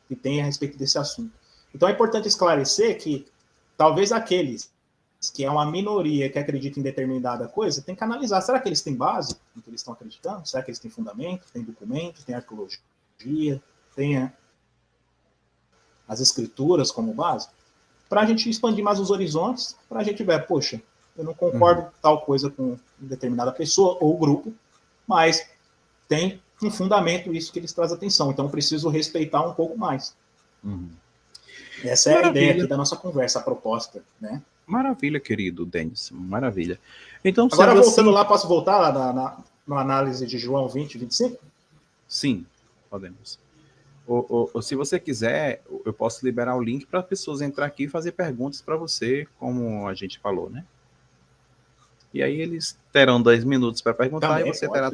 que tem a respeito desse assunto. Então é importante esclarecer que talvez aqueles que é uma minoria que acredita em determinada coisa, tem que analisar, será que eles têm base no que eles estão acreditando? Será que eles têm fundamento, tem documento, tem arqueologia, tem as escrituras como base? Para a gente expandir mais os horizontes, para a gente ver, poxa, eu não concordo com tal coisa com determinada pessoa ou grupo, mas tem um fundamento isso que eles trazem atenção, então eu preciso respeitar um pouco mais. Essa é a ideia aqui da nossa conversa, a proposta, né? Maravilha, querido Denis, maravilha. Então, agora, voltando assim, lá, posso voltar lá na análise de João 20, 25? Sim, podemos. Ou se você quiser, eu posso liberar o link para as pessoas entrar aqui e fazer perguntas para você, como a gente falou, né? E aí eles terão 2 minutos para perguntar. Também, e você terá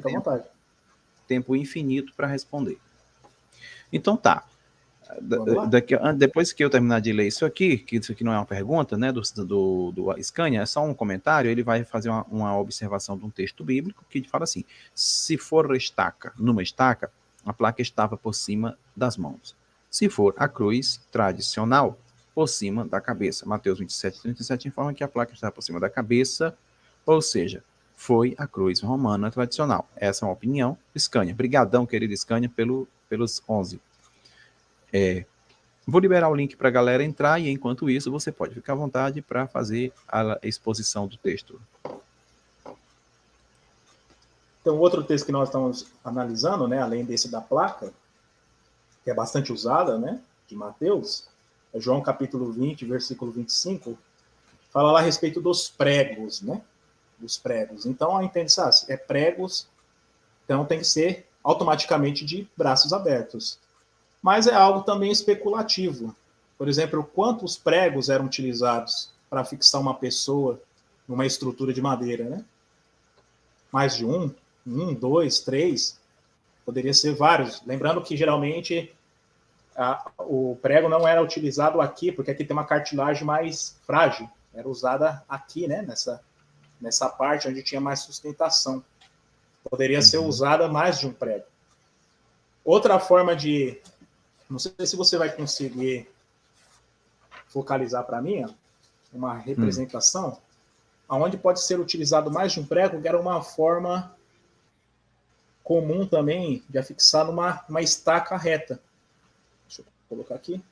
tempo infinito para responder. Então tá. Depois que eu terminar de ler isso aqui, que isso aqui não é uma pergunta, né, do Scania, é só um comentário, ele vai fazer uma observação de um texto bíblico que fala assim: se for numa estaca, a placa estava por cima das mãos. Se for a cruz tradicional, por cima da cabeça. Mateus 27:37 informa que a placa estava por cima da cabeça, ou seja, foi a cruz romana tradicional. Essa é uma opinião. Scania, brigadão, querido Scania, pelos 11. Vou liberar o link para a galera entrar e, enquanto isso, você pode ficar à vontade para fazer a exposição do texto. Então, outro texto que nós estamos analisando, né, além desse da placa, que é bastante usada, né, de Mateus, é João capítulo 20, versículo 25, fala lá a respeito dos pregos, né, dos pregos. Então, a intenção é pregos, então tem que ser automaticamente de braços abertos. Mas é algo também especulativo. Por exemplo, quantos pregos eram utilizados para fixar uma pessoa numa estrutura de madeira, né? Mais de um, 2, 3, poderia ser vários. Lembrando que, geralmente, o prego não era utilizado aqui, porque aqui tem uma cartilagem mais frágil. Era usada aqui, né? Nessa parte onde tinha mais sustentação. Poderia ser usada mais de um prego. Outra forma de... Não sei se você vai conseguir focalizar para mim uma representação onde pode ser utilizado mais de um prego, que era uma forma comum também de afixar numa estaca reta. Deixa eu colocar aqui.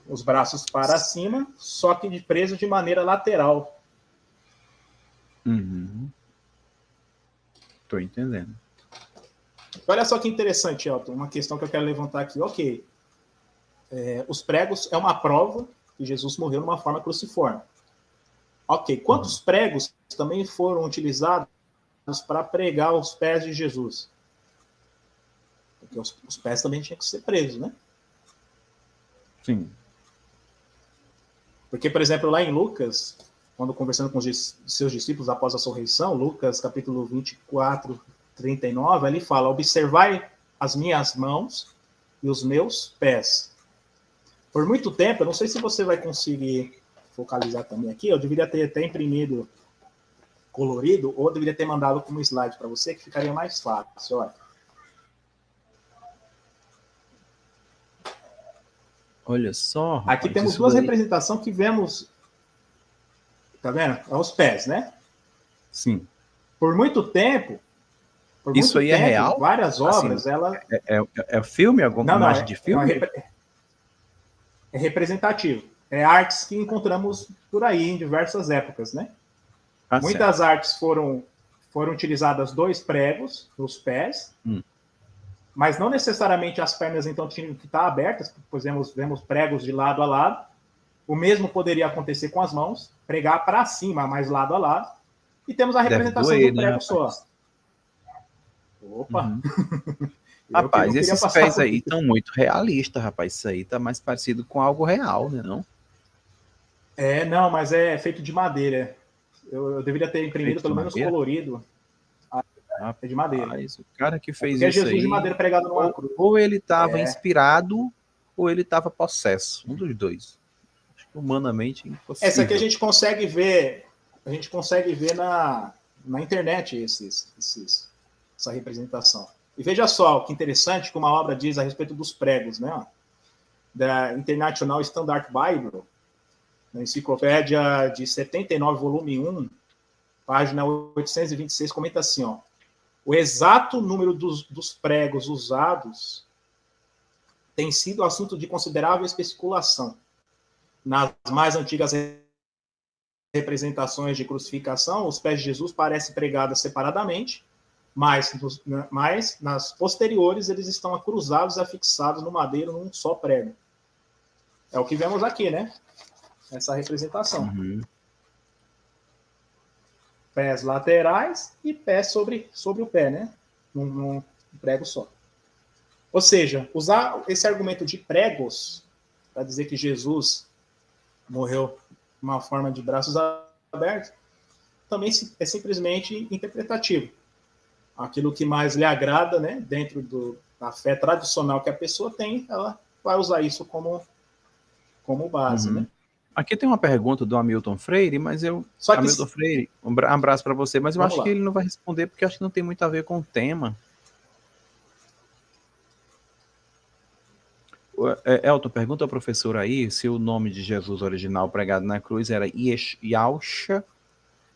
Os braços para cima, só que preso de maneira lateral. Estou entendendo. Olha só que interessante, Elton, uma questão que eu quero levantar aqui. Ok, os pregos é uma prova que Jesus morreu numa forma cruciforme. Ok, quantos pregos também foram utilizados para pregar os pés de Jesus? Porque os pés também tinham que ser presos, né? Sim. Porque, por exemplo, lá em Lucas, quando conversando com os seus discípulos após a ressurreição, Lucas capítulo 24, 39, ele fala: observai as minhas mãos e os meus pés. Por muito tempo, eu não sei se você vai conseguir focalizar também aqui, eu deveria ter até imprimido colorido, ou eu deveria ter mandado como slide para você, que ficaria mais fácil. Olha só, rapaz, aqui temos duas representações que vemos, tá vendo? É os pés, né? Sim. Por muito tempo, isso aí é real? Várias obras, ela... É filme? Alguma imagem de filme? É representativo. É artes que encontramos por aí em diversas épocas, né? Muitas artes foram utilizadas 2 pregos nos pés, mas não necessariamente as pernas então tinham que estar abertas, pois vemos pregos de lado a lado. O mesmo poderia acontecer com as mãos, pregar para cima, mas lado a lado. E temos a representação do prego só. Opa! Rapaz, esses pés aí estão muito realistas, rapaz. Isso aí tá mais parecido com algo real, né, não? Não, mas é feito de madeira. Eu deveria ter imprimido pelo menos colorido. É de madeira. O cara que fez isso Jesus aí, de madeira pregado numa cruz. Ou ele estava inspirado, ou ele estava possesso. Um dos dois. Acho que humanamente impossível. Essa aqui a gente consegue ver na internet essa representação. E veja só, que interessante que uma obra diz a respeito dos pregos, né? Da International Standard Bible, na enciclopédia de 79, volume 1, página 826, comenta assim, ó, o exato número dos pregos usados tem sido assunto de considerável especulação. Nas mais antigas representações de crucificação, os pés de Jesus parecem pregados separadamente, mas nas posteriores eles estão cruzados e afixados no madeiro num só prego. É o que vemos aqui, né? Essa representação. Uhum. Pés laterais e pés sobre o pé, né? Num prego só. Ou seja, usar esse argumento de pregos para dizer que Jesus morreu de uma forma de braços abertos também é simplesmente interpretativo. Aquilo que mais lhe agrada, né? Dentro da fé tradicional que a pessoa tem, ela vai usar isso como base, né? Aqui tem uma pergunta do Hamilton Freire, mas Hamilton Freire, um abraço para você, mas eu acho que ele não vai responder porque acho que não tem muito a ver com o tema. Elton, pergunta ao professor aí se o nome de Jesus original pregado na cruz era Yahusha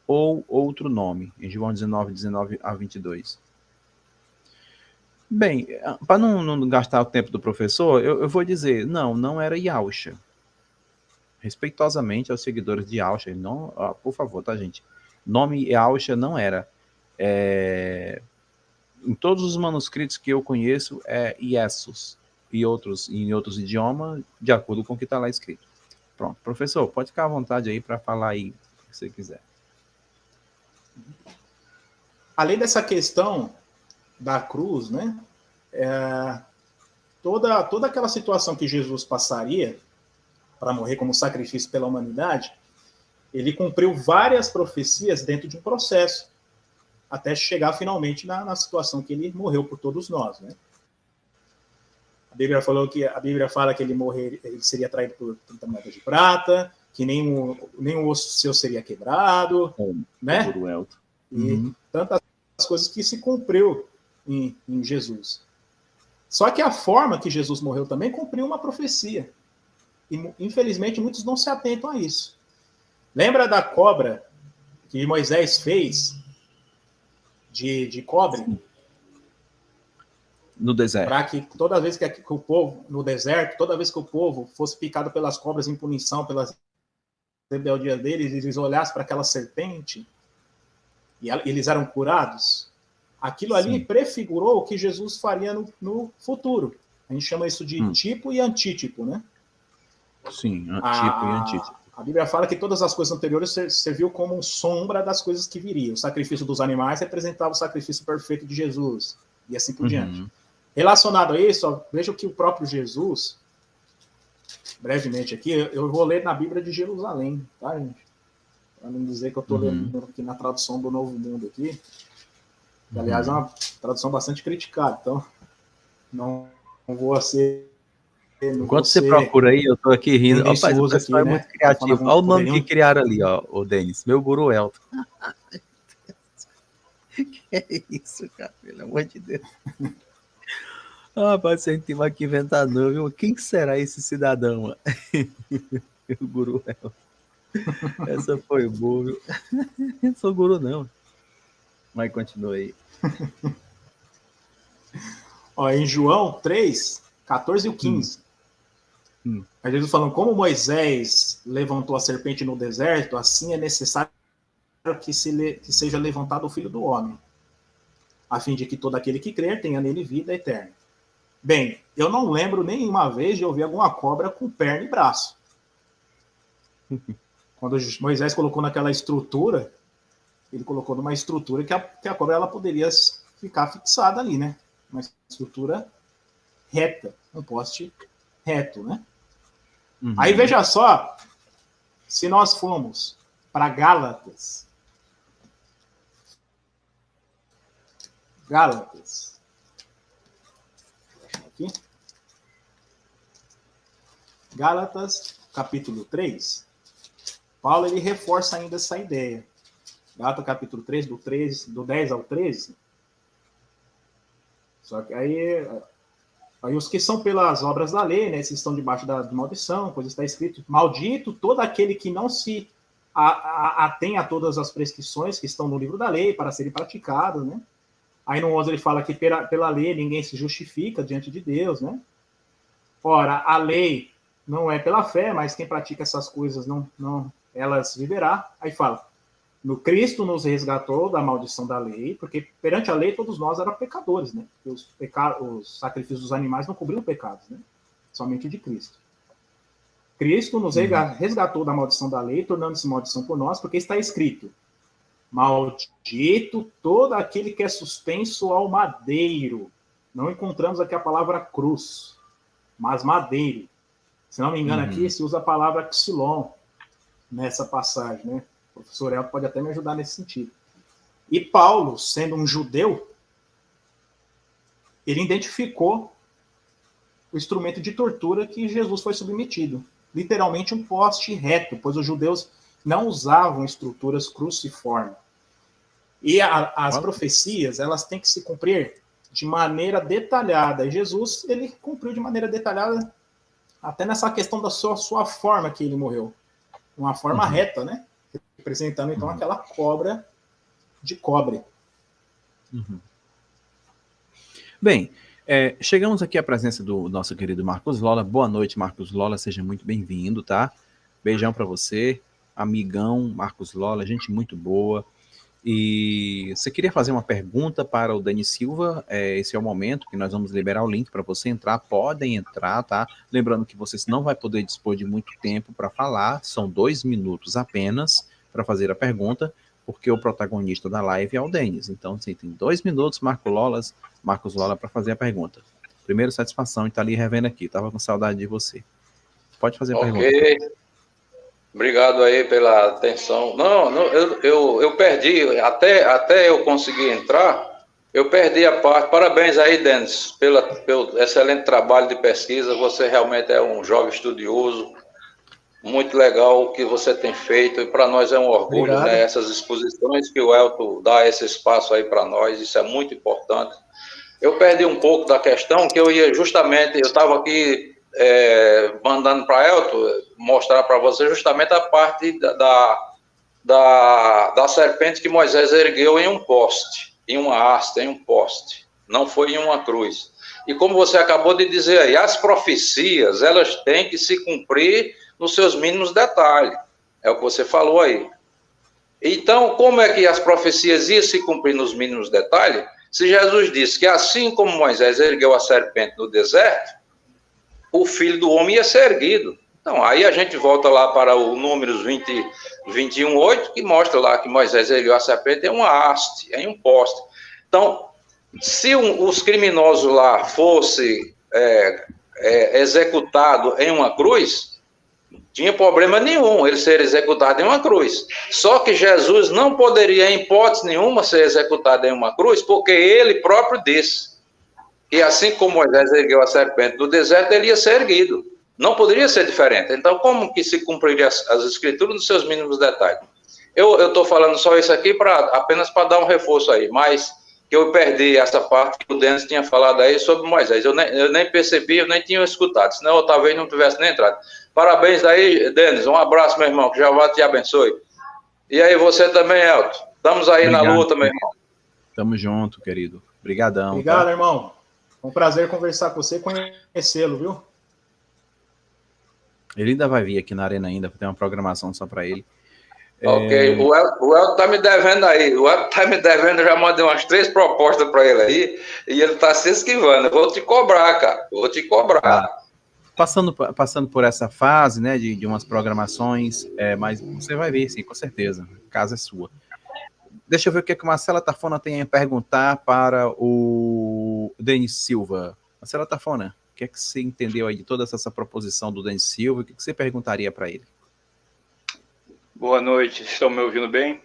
ou outro nome, em João 19 a 22. Bem, para não gastar o tempo do professor, eu vou dizer, não era Yahusha. Respeitosamente aos seguidores de Yahusha, não, por favor, tá, gente? Nome Yahusha não era. Em todos os manuscritos que eu conheço, é Jesus. E em outros idiomas, de acordo com o que está lá escrito. Pronto, professor, pode ficar à vontade aí para falar aí o que você quiser. Além dessa questão da cruz, né? Toda aquela situação que Jesus passaria para morrer como sacrifício pela humanidade, ele cumpriu várias profecias dentro de um processo, até chegar finalmente na situação que ele morreu por todos nós, né? A Bíblia fala que ele seria traído por 30 moedas de prata, que nenhum osso seu seria quebrado, né? E tantas coisas que se cumpriu em Jesus. Só que a forma que Jesus morreu também cumpriu uma profecia. E, infelizmente, muitos não se atentam a isso. Lembra da cobra que Moisés fez de cobre? No deserto. Para que toda vez que o povo, no deserto, toda vez que o povo fosse picado pelas cobras em punição, pelas rebeldias deles, eles olhassem para aquela serpente e eles eram curados. Aquilo ali prefigurou o que Jesus faria no futuro. A gente chama isso de tipo e antítipo, né? Sim, tipo e antítipo. A Bíblia fala que todas as coisas anteriores serviu como sombra das coisas que viriam. O sacrifício dos animais representava o sacrifício perfeito de Jesus, e assim por diante. Relacionado a isso, ó, veja que o próprio Jesus, brevemente aqui, eu vou ler na Bíblia de Jerusalém, tá, gente? Para não dizer que eu estou lendo aqui na tradução do Novo Mundo aqui, que, aliás, é uma tradução bastante criticada, então não vou ser... Enquanto você procura aí, eu tô aqui rindo. Rapaz, o pessoal é muito criativo. Olha o nome que criaram ali, ó, o Denis. Meu guru Elton. Que é isso, cara? Pelo amor de Deus. Rapaz, você não tem mais que inventar não, viu? Quem será esse cidadão? Meu guru Elton. Essa foi boa, viu? Eu não sou guru, não. Mas continua aí. Ó, em João 3, 14 e 15. A Jesus falando, como Moisés levantou a serpente no deserto, assim é necessário que seja levantado o Filho do Homem, a fim de que todo aquele que crer tenha nele vida eterna. Bem, eu não lembro nenhuma vez de ouvir alguma cobra com perna e braço. Quando Moisés colocou naquela estrutura, ele colocou numa estrutura que a cobra ela poderia ficar fixada ali, né? Uma estrutura reta, um poste reto, né? Aí veja só, se nós formos para Gálatas, aqui, Gálatas, capítulo 3, Paulo ele reforça ainda essa ideia. Gálatas, capítulo 3, do 10 ao 13, Só que aí os que são pelas obras da lei, né, esses estão debaixo da maldição, pois está escrito, maldito todo aquele que não se atém a todas as prescrições que estão no livro da lei para serem praticadas, né? Aí no 11 ele fala que pela lei ninguém se justifica diante de Deus, né? Ora, a lei não é pela fé, mas quem pratica essas coisas não elas viverá. Aí fala, no Cristo nos resgatou da maldição da lei, porque perante a lei todos nós éramos pecadores, né? Os sacrifícios dos animais não cobriam pecados, né? Somente de Cristo. Cristo nos resgatou da maldição da lei, tornando-se maldição por nós, porque está escrito, maldito todo aquele que é suspenso ao madeiro. Não encontramos aqui a palavra cruz, mas madeiro. Se não me engano, aqui se usa a palavra xilon nessa passagem, né? O professor Elton pode até me ajudar nesse sentido. E Paulo, sendo um judeu, ele identificou o instrumento de tortura que Jesus foi submetido. Literalmente um poste reto, pois os judeus não usavam estruturas cruciformes. E as profecias, elas têm que se cumprir de maneira detalhada. E Jesus, ele cumpriu de maneira detalhada até nessa questão da sua forma que ele morreu. Uma forma reta, né? Representando, então, aquela cobra de cobre. Bem, chegamos aqui à presença do nosso querido Marcos Lola. Boa noite, Marcos Lola. Seja muito bem-vindo, tá? Beijão para você. Amigão Marcos Lola, gente muito boa. E você queria fazer uma pergunta para o Dani Silva? Esse é o momento que nós vamos liberar o link para você entrar. Podem entrar, tá? Lembrando que você não vai poder dispor de muito tempo para falar. São 2 minutos apenas para fazer a pergunta, porque o protagonista da live é o Denis. Então, você tem 2 minutos, Marcos Lola, para fazer a pergunta. Primeiro, satisfação em estar ali revendo aqui. Estava com saudade de você. Pode fazer a pergunta. Ok. Obrigado aí pela atenção. Não, eu perdi, até eu conseguir entrar, eu perdi a parte. Parabéns aí, Denis, pelo excelente trabalho de pesquisa. Você realmente é um jovem estudioso. Muito legal o que você tem feito, e para nós é um orgulho, né? Essas exposições que o Elton dá esse espaço aí para nós, isso é muito importante. Eu perdi um pouco da questão, que eu estava aqui mandando para Elton mostrar para você justamente a parte da serpente que Moisés ergueu em um poste, em uma haste, em um poste, não foi em uma cruz. E como você acabou de dizer aí, as profecias, elas têm que se cumprir nos seus mínimos detalhes, é o que você falou aí. Então, como é que as profecias iam se cumprir nos mínimos detalhes? Se Jesus disse que assim como Moisés ergueu a serpente no deserto, o Filho do Homem ia ser erguido. Então, aí a gente volta lá para o Números 21:8, que mostra lá que Moisés ergueu a serpente em uma haste, em um poste. Então, se os criminosos lá fossem executados em uma cruz, não tinha problema nenhum ele ser executado em uma cruz. Só que Jesus não poderia, em hipótese nenhuma, ser executado em uma cruz, porque ele próprio disse que assim como Moisés ergueu a serpente do deserto, ele ia ser erguido. Não poderia ser diferente. Então, como que se cumpriria as escrituras nos seus mínimos detalhes? Eu estou falando só isso aqui apenas para dar um reforço aí, mas que eu perdi essa parte que o Denis tinha falado aí sobre Moisés. Eu nem percebi, eu nem tinha escutado, senão eu talvez não tivesse nem entrado. Parabéns aí, Denis. Um abraço, meu irmão, que Jeová te abençoe. E aí, você também, Elton. Estamos aí na luta, meu irmão. Tamo junto, querido. Obrigadão. Obrigado, irmão. Um prazer conversar com você e conhecê-lo, viu? Ele ainda vai vir aqui na Arena ainda, tem uma programação só para ele. Ok, o Elton tá me devendo aí. O Elton tá me devendo, eu já mandei umas 3 propostas para ele aí, e ele tá se esquivando. Eu vou te cobrar, cara. Eu vou te cobrar. Passando por essa fase, né, de umas programações, mas você vai ver, sim, com certeza. A casa é sua. Deixa eu ver o que a Marcela Tafona tem a perguntar para o Denis Silva. Marcela Tafona, o que é que você entendeu aí de toda essa proposição do Denis Silva? O que você perguntaria para ele? Boa noite, estão me ouvindo bem?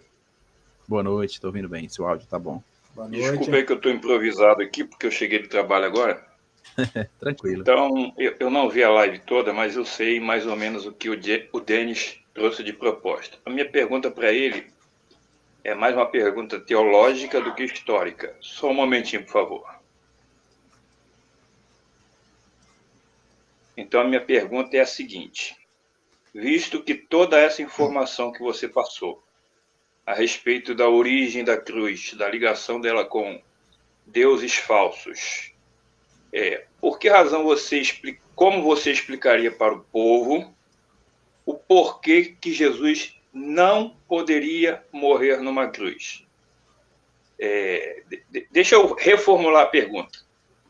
Boa noite, estou ouvindo bem, seu áudio tá bom. Boa noite. Desculpa aí que eu estou improvisado aqui, porque eu cheguei do trabalho agora. Tranquilo. Então, eu não vi a live toda, mas eu sei mais ou menos o que o Denis trouxe de proposta. A minha pergunta para ele é mais uma pergunta teológica do que histórica. Só um momentinho, por favor. Então, a minha pergunta é a seguinte: visto que toda essa informação que você passou a respeito da origem da cruz, da ligação dela com deuses falsos, por que razão como você explicaria para o povo o porquê que Jesus não poderia morrer numa cruz? Deixa eu reformular a pergunta.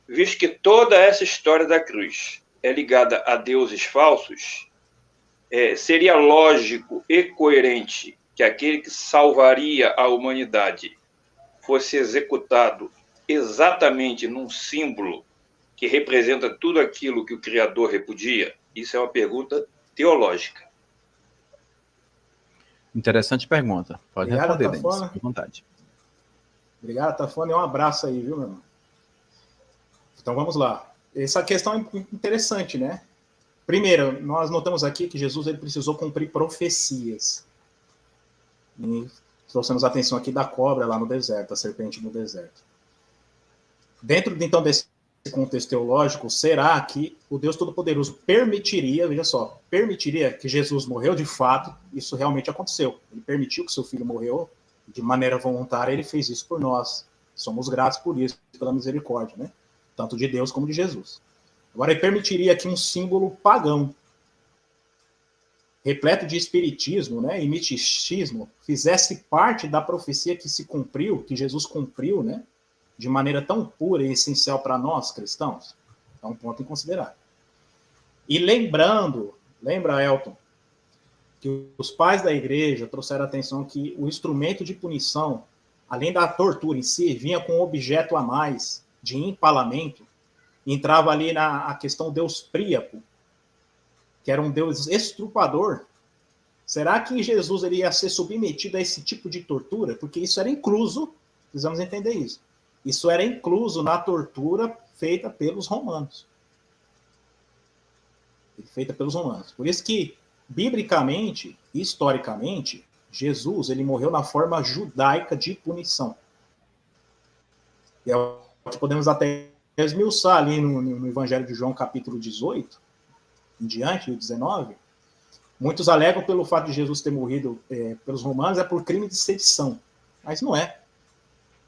Visto que toda essa história da cruz é ligada a deuses falsos, seria lógico e coerente que aquele que salvaria a humanidade fosse executado exatamente num símbolo que representa tudo aquilo que o Criador repudia? Isso é uma pergunta teológica. Interessante pergunta. Pode Obrigado, responder, Tafona. Denis, com vontade. Obrigado, Tafone. Um abraço aí, viu, meu irmão? Então vamos lá. Essa questão é interessante, né? Primeiro, nós notamos aqui que Jesus ele precisou cumprir profecias. E trouxemos a atenção aqui da cobra lá no deserto, a serpente no deserto. Dentro, então, desse contexto teológico, será que o Deus Todo-Poderoso permitiria, veja só, permitiria que Jesus morreu de fato? Isso realmente aconteceu. Ele permitiu que seu filho morreu de maneira voluntária, ele fez isso por nós. Somos gratos por isso, pela misericórdia, né? Tanto de Deus como de Jesus. Agora, ele permitiria que um símbolo pagão, repleto de espiritismo, né, e misticismo, fizesse parte da profecia que se cumpriu, que Jesus cumpriu, né, de maneira tão pura e essencial para nós, cristãos? É um ponto em considerar. E lembra, Elton, que os pais da igreja trouxeram a atenção que o instrumento de punição, além da tortura em si, vinha com um objeto a mais de empalamento. Entrava ali na questão Deus Príapo, que era um Deus estrupador. Será que Jesus ele ia ser submetido a esse tipo de tortura? Porque isso era incluso, precisamos entender isso. Isso era incluso na tortura feita pelos romanos. Feita pelos romanos. Por isso que, biblicamente, historicamente, Jesus ele morreu na forma judaica de punição. E é o que podemos até esmiuçar ali no Evangelho de João, capítulo 18, em diante, o 19. Muitos alegam pelo fato de Jesus ter morrido pelos romanos por crime de sedição. Mas não é.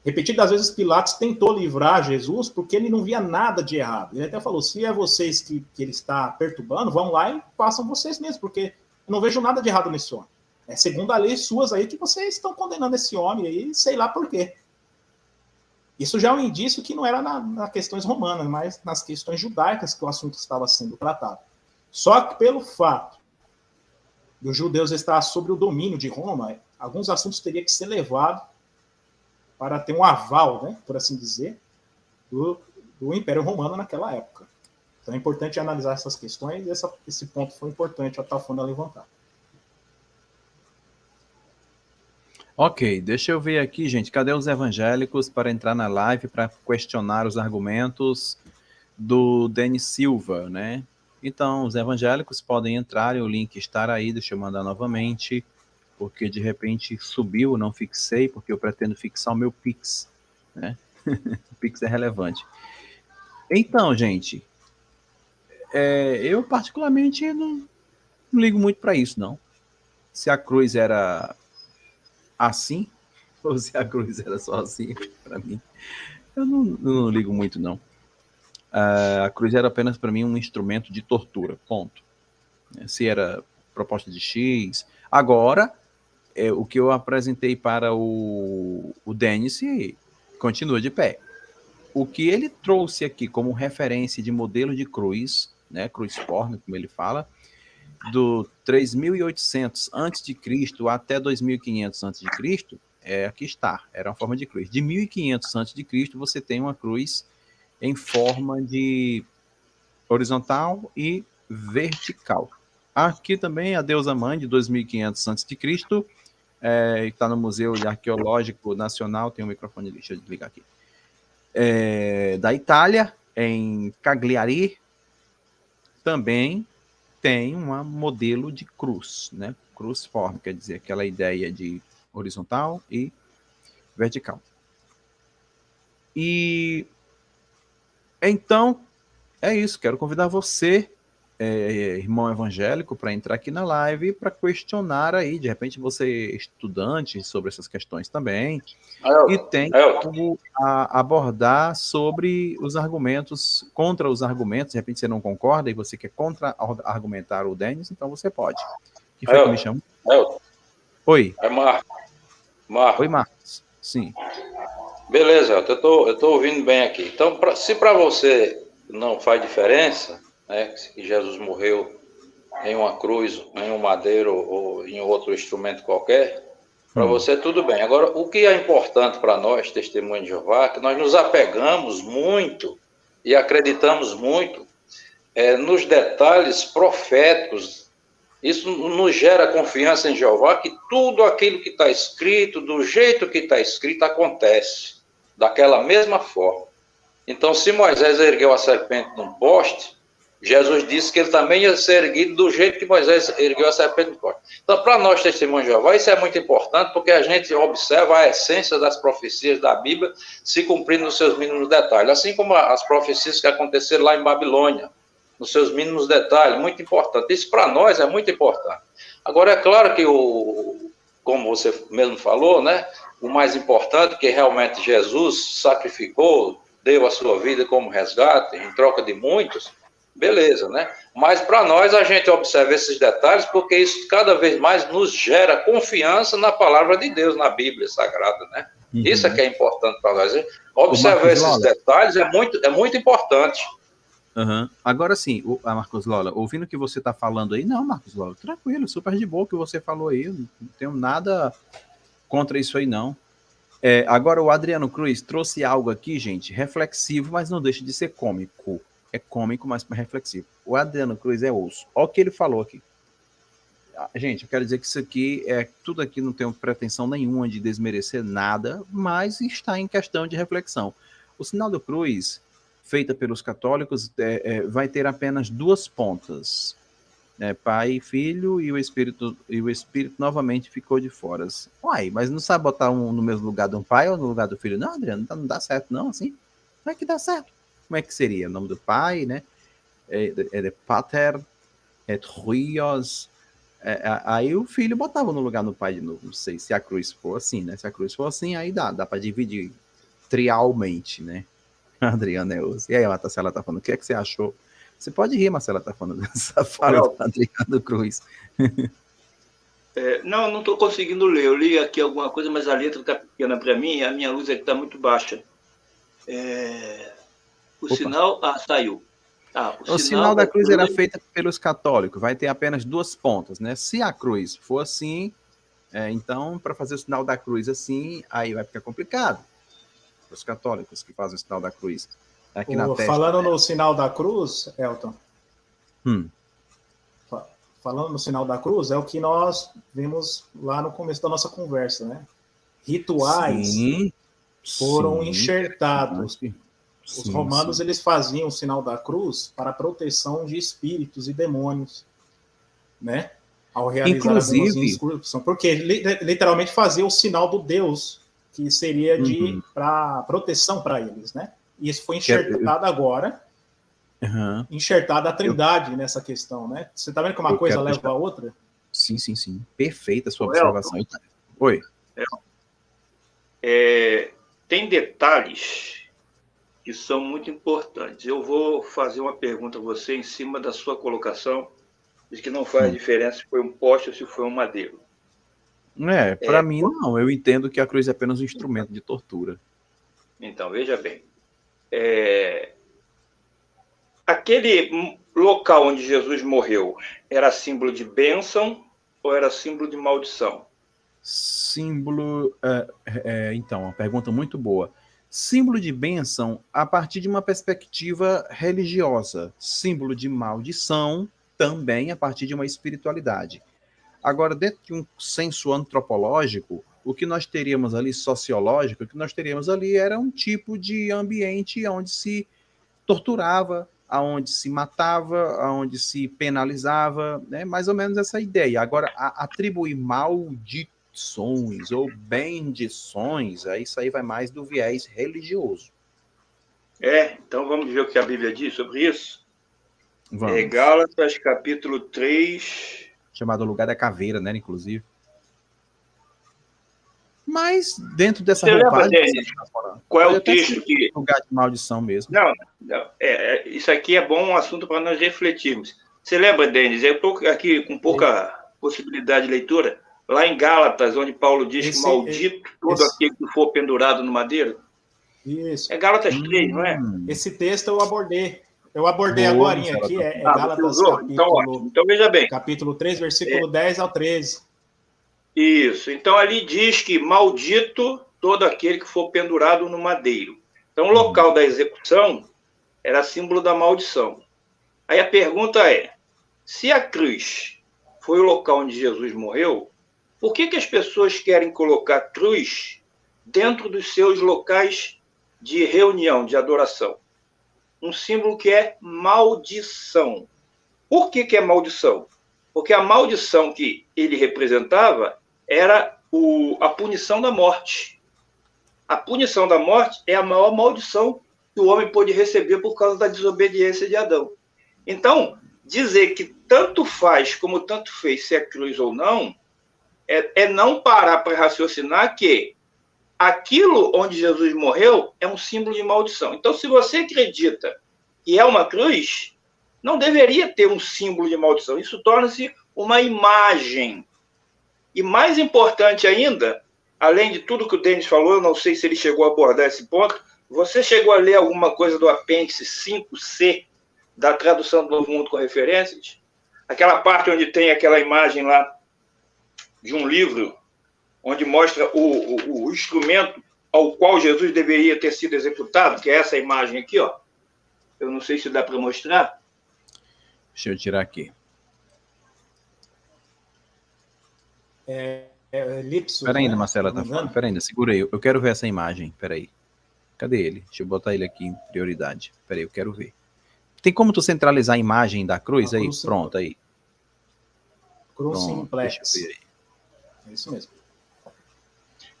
Repetidas vezes, Pilatos tentou livrar Jesus porque ele não via nada de errado. Ele até falou, se é vocês que ele está perturbando, vão lá e façam vocês mesmos, porque eu não vejo nada de errado nesse homem. É segundo a lei suas aí que vocês estão condenando esse homem aí, sei lá por quê. Isso já é um indício que não era nas questões romanas, mas nas questões judaicas que o assunto estava sendo tratado. Só que pelo fato dos judeus estar sob o domínio de Roma, alguns assuntos teriam que ser levados para ter um aval, né, por assim dizer, do Império Romano naquela época. Então é importante analisar essas questões e esse ponto foi importante a Tafona levantar. Ok, deixa eu ver aqui, gente. Cadê os evangélicos para entrar na live para questionar os argumentos do Denis Silva, né? Então, os evangélicos podem entrar e o link estar aí. Deixa eu mandar novamente, porque de repente subiu, não fixei, porque eu pretendo fixar o meu Pix, né? O Pix é relevante. Então, gente, eu particularmente não ligo muito para isso, não. Se a cruz era assim, ou se a cruz era só assim, para mim, eu não ligo muito, não. A cruz era apenas para mim um instrumento de tortura, ponto. Se era proposta de X. Agora, o que eu apresentei para o Denis continua de pé. O que ele trouxe aqui como referência de modelo de cruz, né, cruciforme, como ele fala, do 3.800 a.C. até 2.500 a.C., aqui está, era uma forma de cruz. De 1.500 a.C., você tem uma cruz em forma de horizontal e vertical. Aqui também a deusa mãe de 2.500 a.C., está no Museu Arqueológico Nacional, tem um microfone, deixa eu desligar aqui, da Itália, em Cagliari, também tem um modelo de cruz, né? Cruciforme, quer dizer, aquela ideia de horizontal e vertical. E então, é isso. Quero convidar você irmão evangélico para entrar aqui na live para questionar aí, de repente você é estudante sobre essas questões também, e tem como abordar sobre os argumentos, contra os argumentos, de repente você não concorda e você quer contra-argumentar o Denis, então você pode. Que foi que me chamou? Oi. É Marcos. Oi, Marcos. Sim. Beleza, eu tô ouvindo bem aqui. Então, se para você não faz diferença, né, que Jesus morreu em uma cruz, em um madeiro ou em outro instrumento qualquer, para você tudo bem. Agora, o que é importante para nós, testemunhas de Jeová, é que nós nos apegamos muito e acreditamos muito nos detalhes proféticos. Isso nos gera confiança em Jeová, que tudo aquilo que está escrito, do jeito que está escrito, acontece daquela mesma forma. Então, se Moisés ergueu a serpente num poste, Jesus disse que ele também ia ser erguido do jeito que Moisés ergueu a serpente no poste. Então, para nós, testemunhos de Jeová, isso é muito importante, porque a gente observa a essência das profecias da Bíblia se cumprindo nos seus mínimos detalhes, assim como as profecias que aconteceram lá em Babilônia, nos seus mínimos detalhes, muito importante. Isso para nós é muito importante. Agora, é claro que, como você mesmo falou, né, o mais importante, que realmente Jesus sacrificou, deu a sua vida como resgate, em troca de muitos, beleza, né? Mas para nós, a gente observa esses detalhes, porque isso cada vez mais nos gera confiança na palavra de Deus, na Bíblia Sagrada, né? Uhum. Isso é que é importante para nós. Observar esses detalhes é muito importante. Uhum. Agora sim, Marcos Lola, ouvindo o que você está falando aí, não, Marcos Lola, tranquilo, super de boa o que você falou aí, não tenho nada contra isso aí, não. Agora o Adriano Cruz trouxe algo aqui, gente, reflexivo, mas não deixa de ser cômico. É cômico, mas reflexivo. O Adriano Cruz é osso. Olha o que ele falou aqui. Gente, eu quero dizer que isso aqui, tudo aqui não tem pretensão nenhuma de desmerecer nada, mas está em questão de reflexão. O sinal da cruz, feita pelos católicos, vai ter apenas duas pontas. Pai e filho, e o Espírito novamente ficou de fora. Uai, mas não sabe botar um no mesmo lugar de um pai ou no lugar do filho? Não, Adriano, não dá certo não, assim. Não é que dá certo. Como é que seria? O nome do pai, né? É Pater, Trios. Aí o filho botava no lugar do pai de novo. Não sei se a cruz for assim, né? Se a cruz for assim, aí dá para dividir trialmente, né? Adriano é osso. E aí, Marcela tá falando, o que é que você achou? Você pode rir, Marcela tá falando dessa fala do Adriano Cruz. Não estou conseguindo ler. Eu li aqui alguma coisa, mas a letra está pequena para mim e a minha luz está muito baixa. O sinal... saiu. O sinal da cruz era feito pelos católicos. Vai ter apenas duas pontas, né? Se a cruz for assim, então, para fazer o sinal da cruz assim, aí vai ficar complicado. Os católicos que fazem o sinal da cruz. Aqui na testa, falando no sinal da cruz, Elton. Falando no sinal da cruz, é o que nós vimos lá no começo da nossa conversa, né? Rituais foram enxertados. Os romanos, eles faziam o sinal da cruz para a proteção de espíritos e demônios, né? Ao realizar algumas incursões. Porque literalmente fazia o sinal do Deus, que seria para proteção para eles, né? E isso foi enxertado agora, enxertada a trindade nessa questão, né? Você tá vendo que uma coisa leva a outra? Sim. Perfeita a sua observação. Oi. Tem detalhes que são muito importantes. Eu vou fazer uma pergunta a você em cima da sua colocação, de que não faz diferença se foi um poste ou se foi um madeiro. Para mim não. Eu entendo que a cruz é apenas um instrumento de tortura. Então, veja bem. Aquele local onde Jesus morreu era símbolo de bênção ou era símbolo de maldição? Símbolo... então, uma pergunta muito boa. Símbolo de bênção a partir de uma perspectiva religiosa. Símbolo de maldição também a partir de uma espiritualidade. Agora, dentro de um senso antropológico, o que nós teríamos ali, sociológico, o que nós teríamos ali era um tipo de ambiente onde se torturava, onde se matava, onde se penalizava, né? Mais ou menos essa ideia. Agora, atribuir maldições ou bendições, isso aí vai mais do viés religioso. Então vamos ver o que a Bíblia diz sobre isso? Vamos. Gálatas, capítulo 3. Chamado Lugar da Caveira, né, inclusive. Mas, dentro dessa Você lembra, roupagem... Denis, qual é pode o até texto ser que... lugar de maldição mesmo. Não, isso aqui é bom, um assunto para nós refletirmos. Você lembra, Denis, eu estou aqui com pouca possibilidade de leitura, lá em Gálatas, onde Paulo diz que maldito todo aquele que for pendurado no madeiro. Isso. É Gálatas 3, não é? Esse texto eu abordei. Eu abordei agora aqui, Gálatas capítulo... Então, veja bem. Capítulo 3, versículo 10 ao 13. Isso. Então, ali diz que maldito todo aquele que for pendurado no madeiro. Então, o local da execução era símbolo da maldição. Aí a pergunta é, se a cruz foi o local onde Jesus morreu, por que as pessoas querem colocar cruz dentro dos seus locais de reunião, de adoração? Um símbolo que é maldição. Por que é maldição? Porque a maldição que ele representava era a punição da morte. A punição da morte é a maior maldição que o homem pôde receber por causa da desobediência de Adão. Então, dizer que tanto faz como tanto fez se é cruz ou não, é não parar para raciocinar que aquilo onde Jesus morreu é um símbolo de maldição. Então, se você acredita que é uma cruz, não deveria ter um símbolo de maldição. Isso torna-se uma imagem. E mais importante ainda, além de tudo que o Denis falou, eu não sei se ele chegou a abordar esse ponto, você chegou a ler alguma coisa do apêndice 5C da tradução do Novo Mundo com Referências? Aquela parte onde tem aquela imagem lá de um livro onde mostra o instrumento ao qual Jesus deveria ter sido executado, que é essa imagem aqui, ó. Eu não sei se dá para mostrar. Deixa eu tirar aqui. Elipso. Espera ainda, Marcela, tá falando. Espera ainda, segura aí. Eu quero ver essa imagem. Espera aí. Cadê ele? Deixa eu botar ele aqui em prioridade. Espera aí, eu quero ver. Tem como tu centralizar a imagem da cruz aí? Pronto, aí. Cruz simplex. Deixa eu ver aí. É isso mesmo.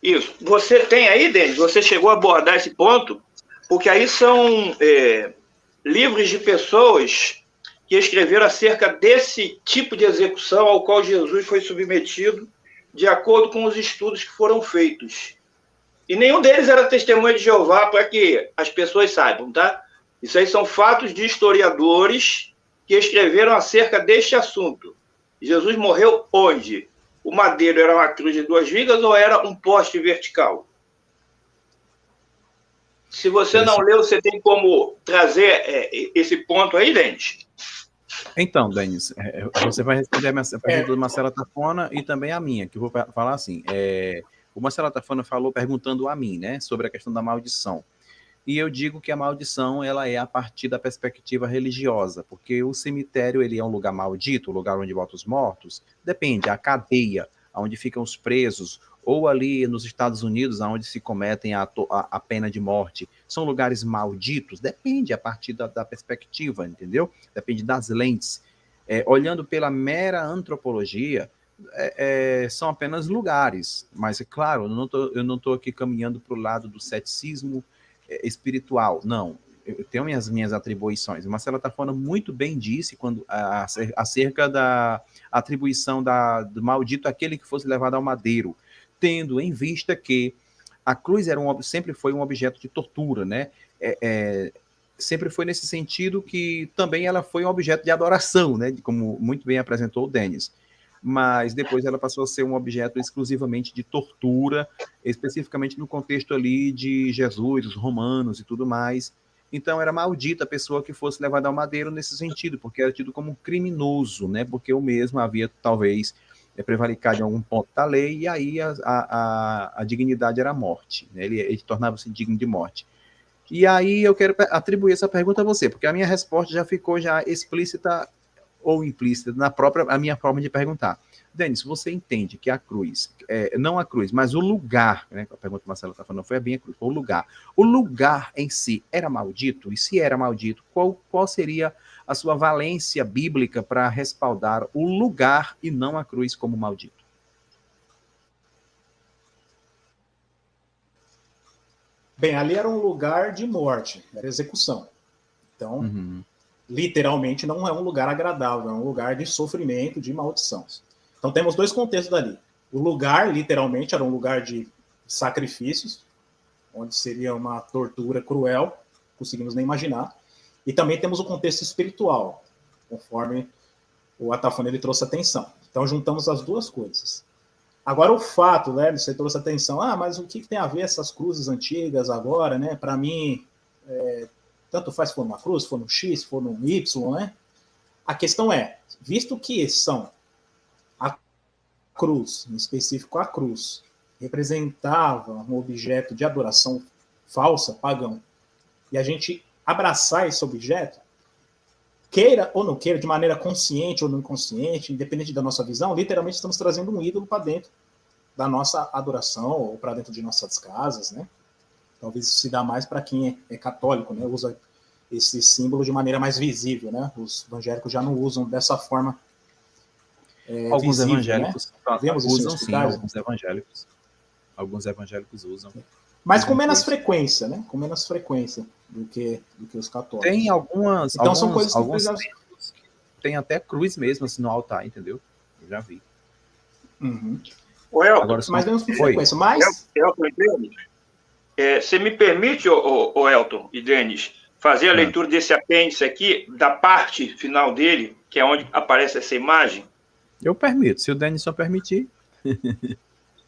Isso. Você tem aí, Denis, você chegou a abordar esse ponto, porque aí são livros de pessoas que escreveram acerca desse tipo de execução ao qual Jesus foi submetido, de acordo com os estudos que foram feitos. E nenhum deles era testemunha de Jeová, para que as pessoas saibam, tá? Isso aí são fatos de historiadores que escreveram acerca deste assunto. Jesus morreu onde? O madeiro era uma cruz de 2 vigas ou era um poste vertical? Se você não leu, você tem como trazer esse ponto aí, Denis? Então, Denis, você vai responder a pergunta do Marcelo Tafona e também a minha, que eu vou falar assim. O Marcelo Tafona falou perguntando a mim, né, sobre a questão da maldição. E eu digo que a maldição ela é a partir da perspectiva religiosa, porque o cemitério ele é um lugar maldito, o lugar onde botam os mortos. Depende, a cadeia, onde ficam os presos, ou ali nos Estados Unidos, onde se cometem a pena de morte, são lugares malditos? Depende a partir da perspectiva, entendeu? Depende das lentes. Olhando pela mera antropologia, são apenas lugares, mas é claro, eu não tô aqui caminhando para o lado do ceticismo espiritual, não. Eu tenho minhas atribuições. O Marcelo Tafona muito bem disse acerca da atribuição do maldito aquele que fosse levado ao madeiro, tendo em vista que a cruz sempre foi um objeto de tortura, né? Sempre foi nesse sentido que também ela foi um objeto de adoração, né? Como muito bem apresentou o Denis. Mas depois ela passou a ser um objeto exclusivamente de tortura, especificamente no contexto ali de Jesus, os romanos e tudo mais. Então era maldita a pessoa que fosse levada ao madeiro nesse sentido, porque era tido como um criminoso, né? Porque o mesmo havia talvez prevaricado em algum ponto da lei, e aí a dignidade era a morte, né? Ele tornava-se digno de morte. E aí eu quero atribuir essa pergunta a você, porque a minha resposta já ficou explícita ou implícita a minha forma de perguntar. Denis, você entende que a cruz, não a cruz, mas o lugar, né, a pergunta que o Marcelo está falando, não foi bem a cruz, foi o lugar em si era maldito? E se era maldito, qual seria a sua valência bíblica para respaldar o lugar e não a cruz como maldito? Bem, ali era um lugar de morte, era execução. Então, literalmente não é um lugar agradável, é um lugar de sofrimento, de maldição. Então temos dois contextos dali. O lugar, literalmente, era um lugar de sacrifícios, onde seria uma tortura cruel, conseguimos nem imaginar. E também temos o contexto espiritual, conforme o Atafone ele trouxe atenção. Então juntamos as duas coisas. Agora o fato, né, você trouxe atenção, mas o que tem a ver essas cruzes antigas agora, né? Para mim, tanto faz se for numa cruz, se for no X, se for no Y, né? A questão é, visto que são a cruz, em específico a cruz, representava um objeto de adoração falsa, pagão, e a gente abraçar esse objeto, queira ou não queira, de maneira consciente ou não inconsciente, independente da nossa visão, literalmente estamos trazendo um ídolo para dentro da nossa adoração ou para dentro de nossas casas, né? Talvez isso se dá mais para quem é católico, né? Usa esse símbolo de maneira mais visível, né? Os evangélicos já não usam dessa forma alguns visível, evangélicos né? usam, sim, alguns evangélicos usam. Mas com menos frequência, né? Com menos frequência do que os católicos. Tem algumas. Então são coisas que alguns tem até cruz mesmo assim no altar, entendeu? Eu já vi. Uhum. Agora, mas menos com frequência. Mas Elton e Denis, você me permite, o Elton e Denis, fazer a leitura desse apêndice aqui, da parte final dele, que é onde aparece essa imagem? Eu permito, se o Denis só permitir.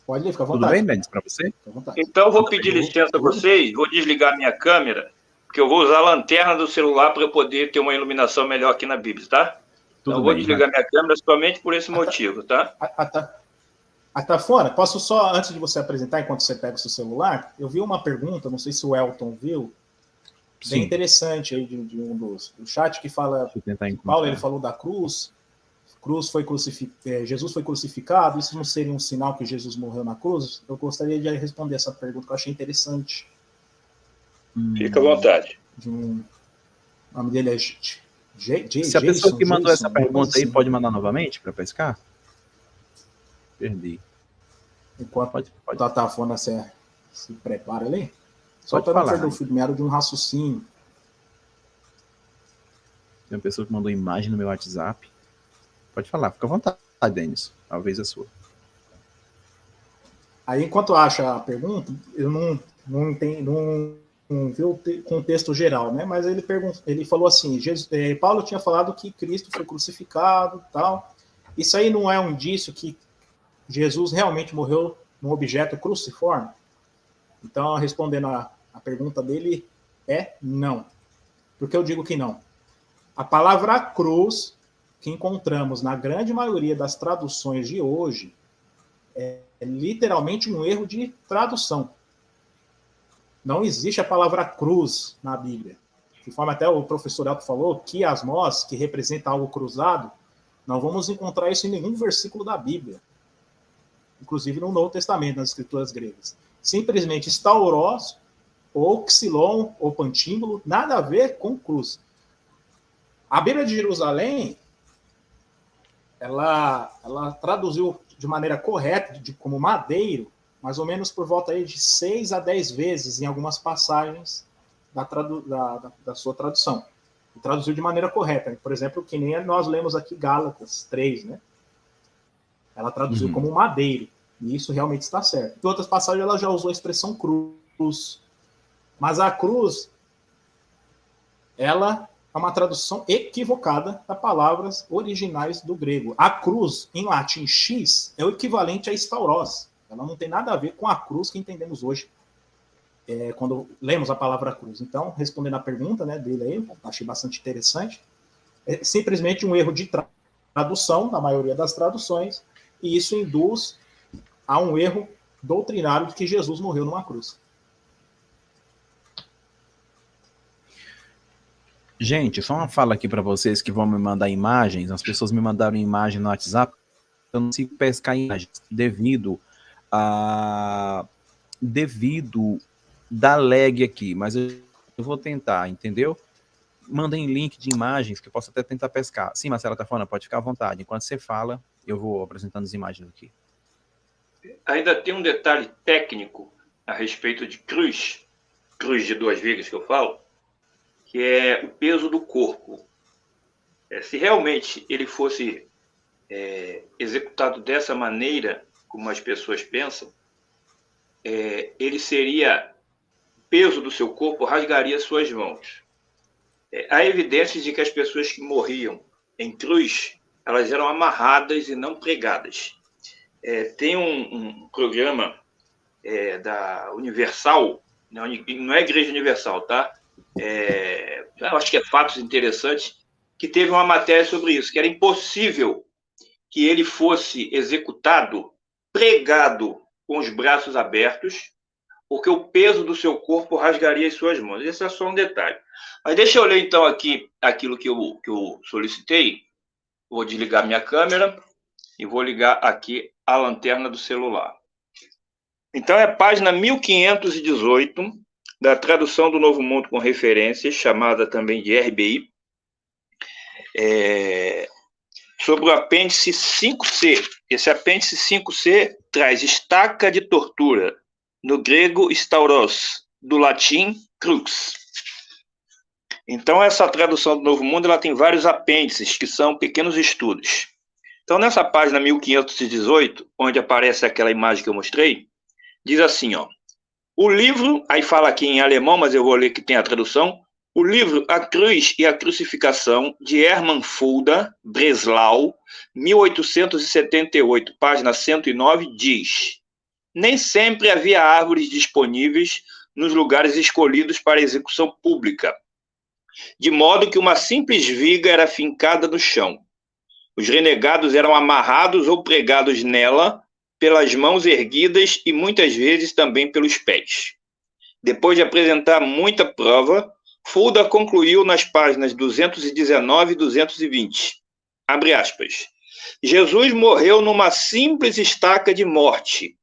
Pode ir, fica à vontade. Tudo bem, Denis, para você? Então, eu vou pedir licença a vocês, vou desligar minha câmera, porque eu vou usar a lanterna do celular para eu poder ter uma iluminação melhor aqui na Bíblia, tá? Então, eu vou desligar minha câmera somente por esse motivo, tá? Tá fora. Posso só, antes de você apresentar, enquanto você pega o seu celular, eu vi uma pergunta, não sei se o Elton viu, bem interessante aí de um do chat, que fala, Paulo, ele falou da cruz, Jesus foi crucificado, isso não seria um sinal que Jesus morreu na cruz? Eu gostaria de responder essa pergunta, que eu achei interessante. Fica à vontade. O nome dele é Se a pessoa que mandou essa pergunta aí pode mandar novamente para pescar? Perdi. Enquanto a Tatafona se prepara ali, só para não perder o fio meado de um raciocínio. Tem uma pessoa que mandou imagem no meu WhatsApp. Pode falar, fica à vontade, Denis. A vez é sua. Aí, enquanto acha a pergunta, eu não vi o contexto geral, né? Mas ele falou assim, Paulo tinha falado que Cristo foi crucificado e tal. Isso aí não é um indício que Jesus realmente morreu num objeto cruciforme? Então, respondendo a pergunta dele, não. Por que eu digo que não? A palavra cruz, que encontramos na grande maioria das traduções de hoje, é literalmente um erro de tradução. Não existe a palavra cruz na Bíblia. Conforme até o professor Elton falou, quiasmos, que representa algo cruzado, não vamos encontrar isso em nenhum versículo da Bíblia. Inclusive no Novo Testamento, nas escrituras gregas. Simplesmente stauros, ou xilon, ou pantímbulo, nada a ver com cruz. A Bíblia de Jerusalém, ela traduziu de maneira correta, como madeiro, mais ou menos por volta aí de 6 a 10 vezes em algumas passagens da sua tradução. E traduziu de maneira correta. Por exemplo, que nem nós lemos aqui Gálatas 3, né? Ela traduziu como madeiro, e isso realmente está certo. Em outras passagens, ela já usou a expressão cruz. Mas a cruz, ela é uma tradução equivocada das palavras originais do grego. A cruz, em latim, X, é o equivalente a stauros. Ela não tem nada a ver com a cruz que entendemos hoje, quando lemos a palavra cruz. Então, respondendo a pergunta, né, dele aí, achei bastante interessante, é simplesmente um erro de tradução, na maioria das traduções, e isso induz a um erro doutrinário de que Jesus morreu numa cruz. Gente, só uma fala aqui para vocês que vão me mandar imagens. As pessoas me mandaram imagem no WhatsApp. Eu não consigo pescar imagens devido da lag aqui, mas eu vou tentar, entendeu? Mandem link de imagens que eu posso até tentar pescar. Sim, Marcela Tafona, pode ficar à vontade. Enquanto você fala, eu vou apresentando as imagens aqui. Ainda tem um detalhe técnico a respeito de cruz de duas vigas que eu falo, que é o peso do corpo. se realmente ele fosse executado dessa maneira, como as pessoas pensam, ele seria, o peso do seu corpo rasgaria suas mãos. Há evidências de que as pessoas que morriam em cruz, elas eram amarradas e não pregadas. Tem um programa da Universal, não é Igreja Universal, tá? Eu acho que é Fatos Interessantes, que teve uma matéria sobre isso, que era impossível que ele fosse executado, pregado com os braços abertos, porque o peso do seu corpo rasgaria as suas mãos. Esse é só um detalhe. Mas deixa eu ler, então, aqui aquilo que eu solicitei. Vou desligar minha câmera e vou ligar aqui a lanterna do celular. Então, é a página 1518 da Tradução do Novo Mundo com Referências, chamada também de RBI, sobre o apêndice 5C. Esse apêndice 5C traz estaca de tortura, no grego stauros, do latim crux. Então, essa tradução do Novo Mundo, ela tem vários apêndices, que são pequenos estudos. Então, nessa página 1518, onde aparece aquela imagem que eu mostrei, diz assim, ó, o livro, aí fala aqui em alemão, mas eu vou ler que tem a tradução, o livro A Cruz e a Crucificação, de Hermann Fulda, Breslau, 1878, página 109, diz: nem sempre havia árvores disponíveis nos lugares escolhidos para execução pública, de modo que uma simples viga era fincada no chão. Os renegados eram amarrados ou pregados nela pelas mãos erguidas e muitas vezes também pelos pés. Depois de apresentar muita prova, Fulda concluiu nas páginas 219 e 220, abre aspas, Jesus morreu numa simples estaca de morte.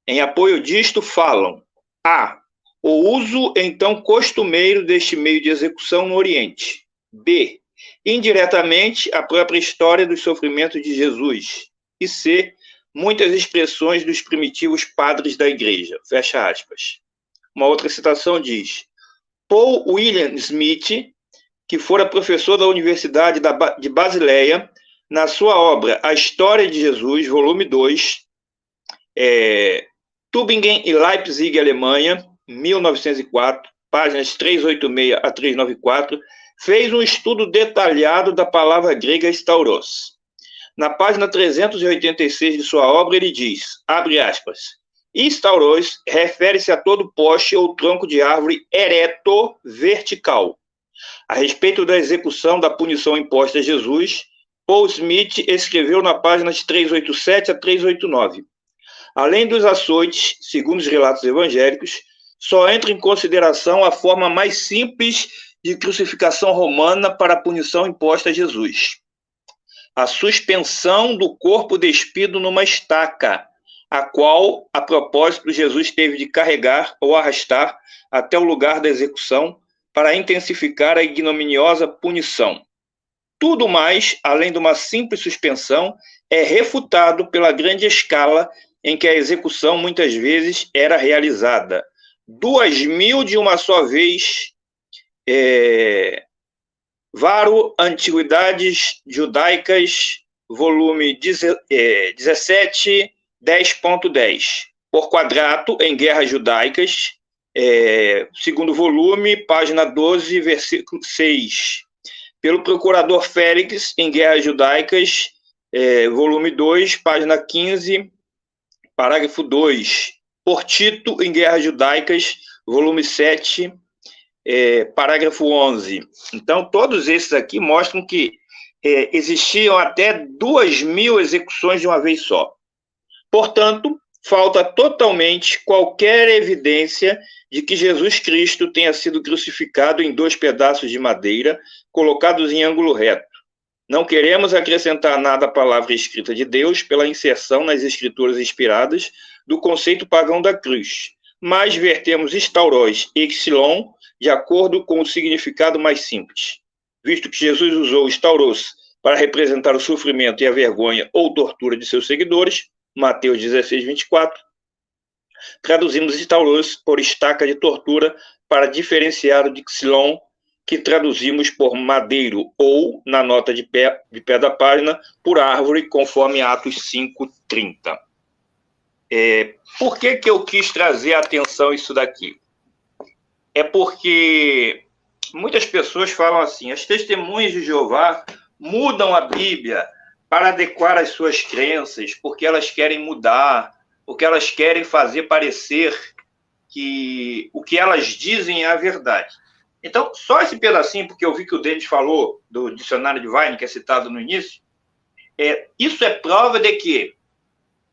Em apoio disto falam: A. O uso então costumeiro deste meio de execução no Oriente. B. Indiretamente, a própria história dos sofrimentos de Jesus. E C. Muitas expressões dos primitivos padres da Igreja. Fecha aspas. Uma outra citação diz: Paul William Smith, que fora professor da Universidade de Basileia, na sua obra A História de Jesus, volume 2, Tübingen e Leipzig, Alemanha, 1904, páginas 386 a 394, fez um estudo detalhado da palavra grega stauros. Na página 386 de sua obra, ele diz, abre aspas, stauros refere-se a todo poste ou tronco de árvore ereto vertical. A respeito da execução da punição imposta a Jesus, Paul Smith escreveu na página de 387 a 389. Além dos açoites, segundo os relatos evangélicos, só entra em consideração a forma mais simples de crucificação romana para a punição imposta a Jesus. A suspensão do corpo despido numa estaca, a qual, a propósito, Jesus teve de carregar ou arrastar até o lugar da execução para intensificar a ignominiosa punição. Tudo mais, além de uma simples suspensão, é refutado pela grande escala em que a execução muitas vezes era realizada. 2.000 de uma só vez, Varo, Antiguidades Judaicas, volume 17, 10.10. Por Quadrato, em Guerras Judaicas, segundo volume, página 12, versículo 6. Pelo procurador Félix, em Guerras Judaicas, volume 2, página 15, parágrafo 2. Por Tito, em Guerras Judaicas, volume 7, parágrafo 11. Então, todos esses aqui mostram que existiam até 2.000 execuções de uma vez só. Portanto, falta totalmente qualquer evidência de que Jesus Cristo tenha sido crucificado em 2 pedaços de madeira, colocados em ângulo reto. Não queremos acrescentar nada à palavra escrita de Deus pela inserção nas escrituras inspiradas do conceito pagão da cruz, mas vertemos stauros e xilon de acordo com o significado mais simples. Visto que Jesus usou stauros para representar o sofrimento e a vergonha ou tortura de seus seguidores, Mateus 16, 24, traduzimos stauros por estaca de tortura para diferenciar o de xilon, que traduzimos por madeiro, ou, na nota de pé da página, por árvore, conforme Atos 5:30. Por que eu quis trazer à atenção isso daqui? É porque muitas pessoas falam assim, as testemunhas de Jeová mudam a Bíblia para adequar as suas crenças, porque elas querem mudar, porque elas querem fazer parecer que o que elas dizem é a verdade. Então, só esse pedacinho, porque eu vi que o Denis falou do dicionário de Vine, que é citado no início, isso é prova de que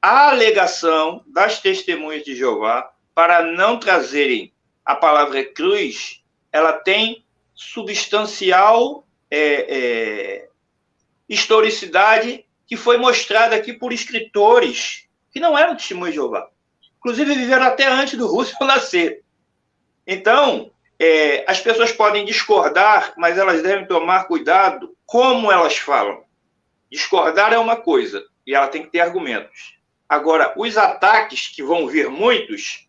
a alegação das testemunhas de Jeová para não trazerem a palavra cruz, ela tem substancial historicidade que foi mostrada aqui por escritores que não eram testemunhas de Jeová. Inclusive, viveram até antes do Russell nascer. Então, as pessoas podem discordar, mas elas devem tomar cuidado como elas falam. Discordar é uma coisa, e ela tem que ter argumentos. Agora, os ataques, que vão vir muitos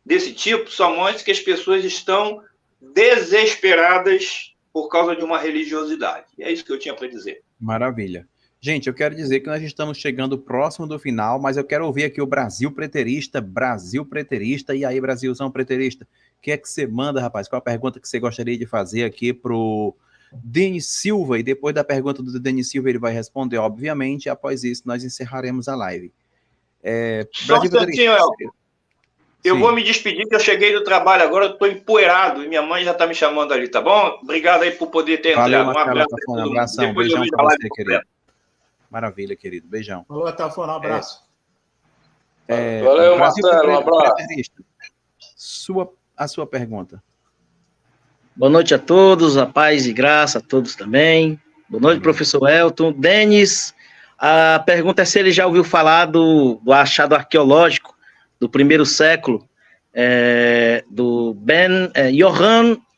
desse tipo, são mostras que as pessoas estão desesperadas por causa de uma religiosidade. E é isso que eu tinha para dizer. Maravilha. Gente, eu quero dizer que nós estamos chegando próximo do final, mas eu quero ouvir aqui o Brasil Preterista, e aí, Brasilzão Preterista, o que é que você manda, rapaz? Qual a pergunta que você gostaria de fazer aqui pro Denis Silva? E depois da pergunta do Denis Silva, ele vai responder, obviamente, e após isso nós encerraremos a live. Só um instantinho, eu vou me despedir, que eu cheguei do trabalho agora, eu estou empoeirado, e minha mãe já está me chamando ali, tá bom? Obrigado aí por poder ter entrado. Um abraço. Um abração, beijão para você, querido. Maravilha, querido. Beijão. Falou, Tafona, um abraço. Valeu, Marcelo, um abraço. A sua pergunta. Boa noite a todos, a paz e graça a todos também. Boa noite, professor Elton. Denis, a pergunta é se ele já ouviu falar do achado arqueológico do primeiro século, do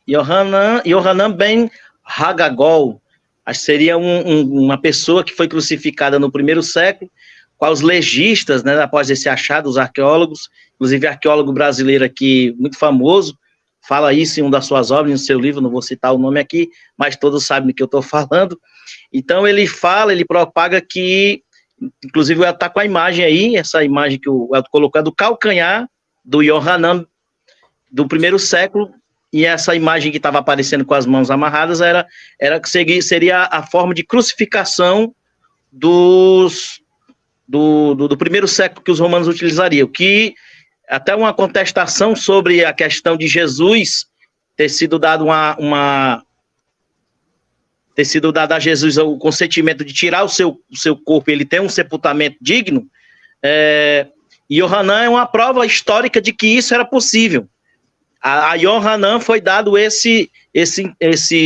Yohanan ben Hagagol. Acho que seria uma pessoa que foi crucificada no primeiro século, com os legistas, né, após esse achado, os arqueólogos, inclusive arqueólogo brasileiro aqui, muito famoso, fala isso em uma das suas obras, no seu livro, não vou citar o nome aqui, mas todos sabem do que eu estou falando. Então ele propaga que, inclusive o Elton está com a imagem aí, essa imagem que o Elton colocou, é do calcanhar do Yohanan do primeiro século, e essa imagem que estava aparecendo com as mãos amarradas seria a forma de crucificação do primeiro século que os romanos utilizariam, que até uma contestação sobre a questão de Jesus ter sido dado ter sido dado a Jesus o consentimento de tirar o seu corpo, ele tem um sepultamento digno, e Yohanan é uma prova histórica de que isso era possível. A Yohanan foi dado esse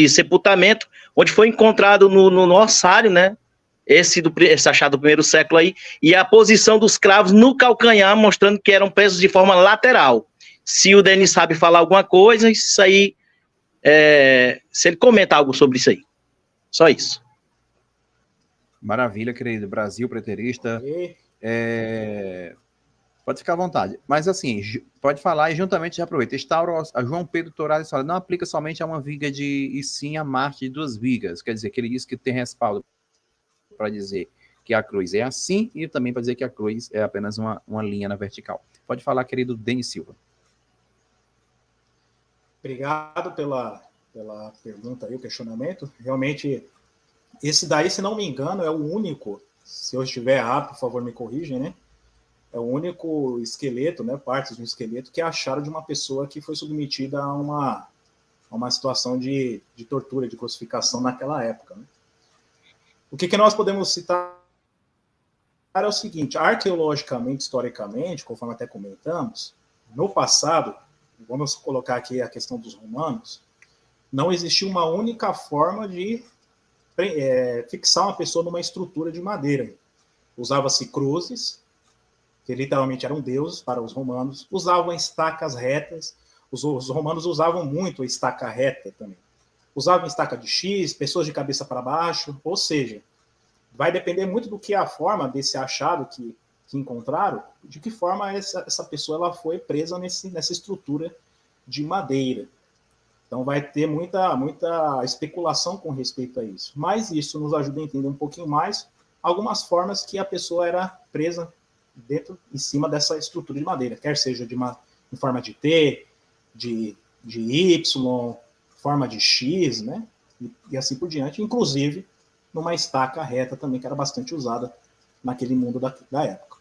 sepultamento, onde foi encontrado no ossário, né, esse achado do primeiro século aí, e a posição dos cravos no calcanhar, mostrando que eram presos de forma lateral. Se o Denis sabe falar alguma coisa, isso aí, se ele comenta algo sobre isso aí. Só isso. Maravilha, querido. Brasil Preterista. Pode ficar à vontade. Mas assim, pode falar e juntamente já aproveita. A João Pedro Torales fala, não aplica somente a uma viga e sim a Marte de 2 vigas. Quer dizer, que ele diz que tem respaldo para dizer que a cruz é assim e também para dizer que a cruz é apenas uma linha na vertical. Pode falar, querido Denis Silva. Obrigado pela pergunta e o questionamento. Realmente, esse daí, se não me engano, é o único, se eu estiver errado, por favor, me corrigem, né? É o único esqueleto, né, partes de um esqueleto que acharam de uma pessoa que foi submetida a uma situação de tortura, de crucificação naquela época, né? O que nós podemos citar é o seguinte: arqueologicamente, historicamente, conforme até comentamos, no passado, vamos colocar aqui a questão dos romanos, não existia uma única forma de fixar uma pessoa numa estrutura de madeira. Usava-se cruzes, que literalmente eram deuses para os romanos, usavam estacas retas, os romanos usavam muito a estaca reta também. Usavam estaca de X, pessoas de cabeça para baixo, ou seja, vai depender muito do que a forma desse achado que encontraram, de que forma essa pessoa ela foi presa nessa estrutura de madeira. Então vai ter muita especulação com respeito a isso. Mas isso nos ajuda a entender um pouquinho mais algumas formas que a pessoa era presa em cima dessa estrutura de madeira, quer seja em forma de T, de Y, forma de X, né? E assim por diante, inclusive numa estaca reta também, que era bastante usada naquele mundo da época.